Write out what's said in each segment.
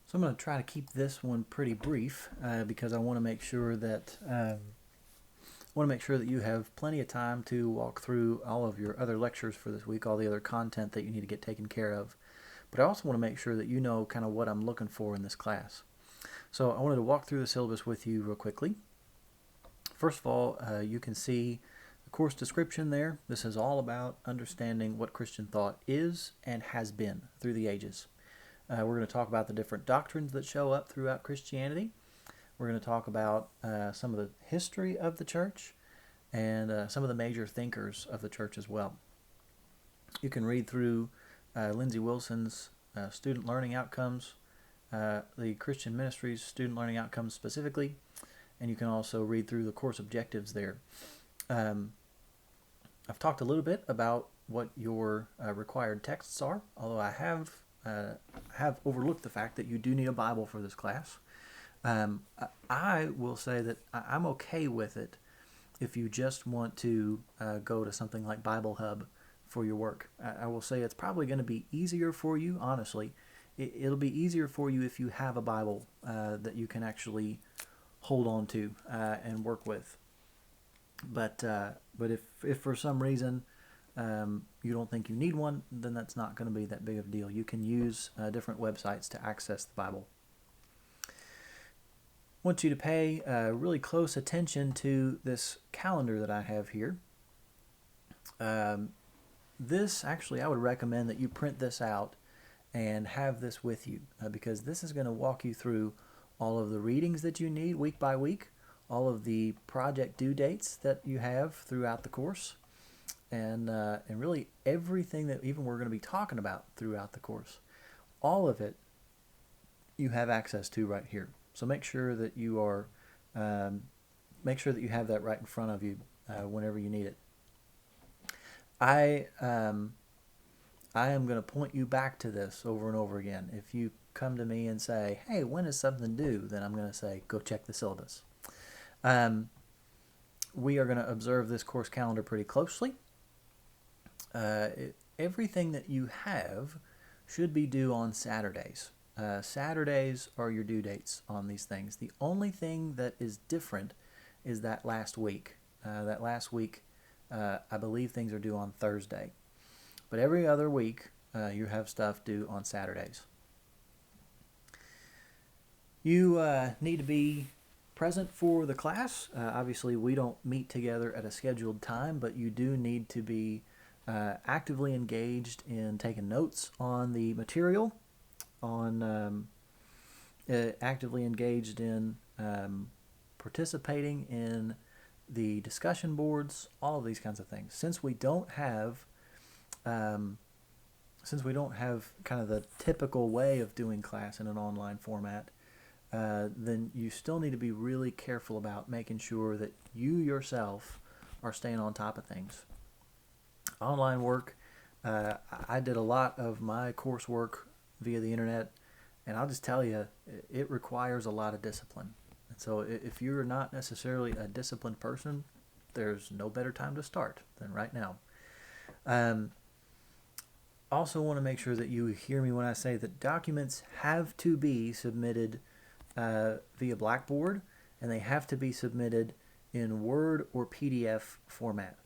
So I'm going to try to keep this one pretty brief because I want to make sure that you have plenty of time to walk through all of your other lectures for this week, all the other content that you need to get taken care of. But I also want to make sure that you know kind of what I'm looking for in this class. So I wanted to walk through the syllabus with you real quickly. First of all, you can see the course description there. This is all about understanding what Christian thought is and has been through the ages. We're going to talk about the different doctrines that show up throughout Christianity. We're going to talk about some of the history of the church and some of the major thinkers of the church as well. You can read through Lindsay Wilson's student learning outcomes, the Christian Ministries student learning outcomes specifically, and you can also read through the course objectives there. I've talked a little bit about what your required texts are, although I have overlooked the fact that you do need a Bible for this class. I will say that I'm okay with it if you just want to go to something like Bible Hub for your work. I will say it's probably going to be easier for you, honestly. It'll be easier for you if you have a Bible that you can actually hold on to and work with. But if for some reason you don't think you need one, then that's not going to be that big of a deal. You can use different websites to access the Bible. I want you to pay really close attention to this calendar that I have here. This, actually, I would recommend that you print this out and have this with you because this is going to walk you through all of the readings that you need week by week, all of the project due dates that you have throughout the course, and really everything that even we're going to be talking about throughout the course. All of it you have access to right here. So make sure that you have that right in front of you whenever you need it. I am going to point you back to this over and over again. If you come to me and say, hey, when is something due? Then I'm going to say, go check the syllabus. We are going to observe this course calendar pretty closely. Everything that you have should be due on Saturdays. Saturdays are your due dates on these things. The only thing that is different is that last week. I believe things are due on Thursday. But every other week, you have stuff due on Saturdays. You need to be present for the class. Obviously, we don't meet together at a scheduled time, but you do need to be actively engaged in taking notes on the material, actively engaged in participating in the discussion boards, all of these kinds of things. Since we don't have kind of the typical way of doing class in an online format, then you still need to be really careful about making sure that you yourself are staying on top of things. Online work, I did a lot of my coursework via the internet, and I'll just tell you, it requires a lot of discipline. And so if you're not necessarily a disciplined person, there's no better time to start than right now. Also want to make sure that you hear me when I say that documents have to be submitted via Blackboard, and they have to be submitted in Word or PDF format.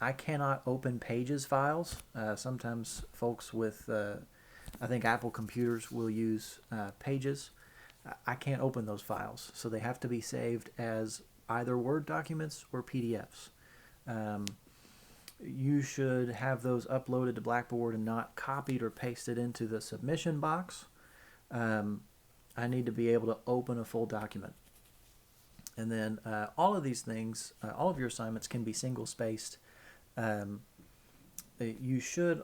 I cannot open Pages files. Sometimes folks with, I think Apple computers will use Pages. I can't open those files, so they have to be saved as either Word documents or PDFs. You should have those uploaded to Blackboard and not copied or pasted into the submission box. I need to be able to open a full document. And then all of these things, all of your assignments can be single-spaced. You should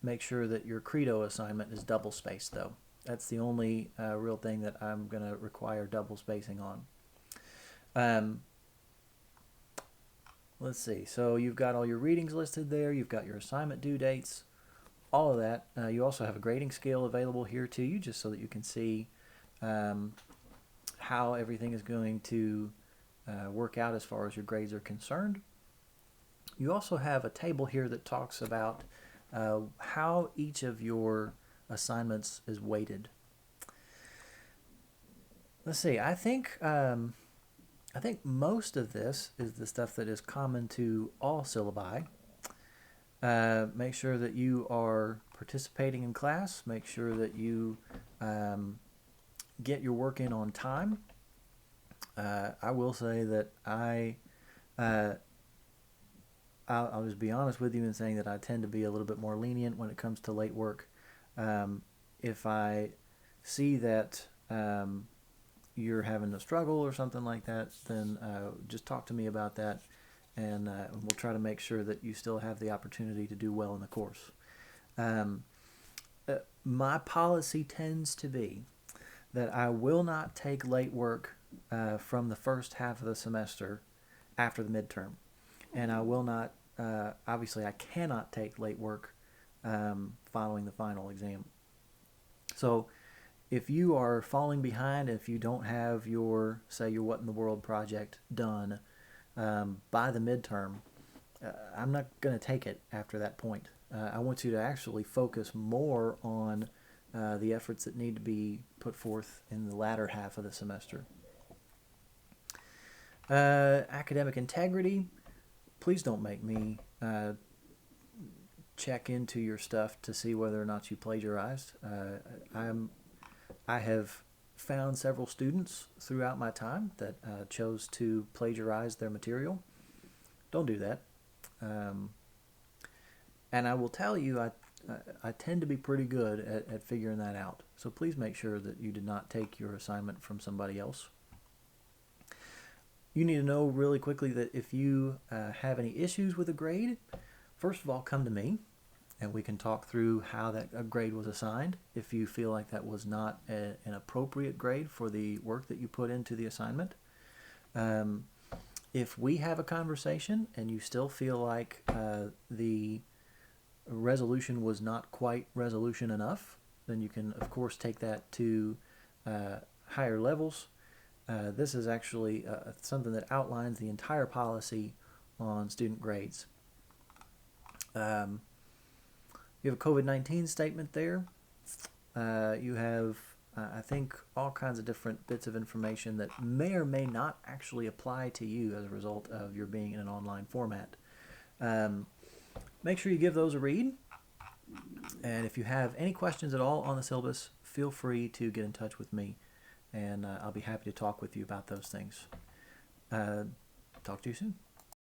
make sure that your Credo assignment is double-spaced, though. That's the only real thing that I'm going to require double spacing on. Let's see. So you've got all your readings listed there. You've got your assignment due dates, all of that. You also have a grading scale available here to you, just so that you can see how everything is going to work out as far as your grades are concerned. You also have a table here that talks about how each of your assignments is weighted. Let's see. I think most of this is the stuff that is common to all syllabi. Make sure that you are participating in class. Make sure that you get your work in on time. I will say that I'll just be honest with you in saying that I tend to be a little bit more lenient when it comes to late work. If I see that you're having a struggle or something like that, then just talk to me about that, and we'll try to make sure that you still have the opportunity to do well in the course. My policy tends to be that I will not take late work from the first half of the semester after the midterm. And I will not, obviously I cannot take late work following the final exam. So if you are falling behind, if you don't have your, say, your What in the World project done by the midterm, I'm not going to take it after that point. I want you to actually focus more on the efforts that need to be put forth in the latter half of the semester. Academic integrity. Please don't make me check into your stuff to see whether or not you plagiarized. I have found several students throughout my time that chose to plagiarize their material. Don't do that. And I will tell you, I tend to be pretty good at figuring that out. So please make sure that you did not take your assignment from somebody else. You need to know really quickly that if you have any issues with a grade, first of all, come to me, and we can talk through how a grade was assigned. If you feel like that was not an appropriate grade for the work that you put into the assignment. If we have a conversation and you still feel like the resolution was not quite resolution enough, then you can, of course, take that to higher levels. This is actually something that outlines the entire policy on student grades. You have a COVID-19 statement there. You have, I think, all kinds of different bits of information that may or may not actually apply to you as a result of your being in an online format. Make sure you give those a read. And if you have any questions at all on the syllabus, feel free to get in touch with me, and I'll be happy to talk with you about those things. Talk to you soon.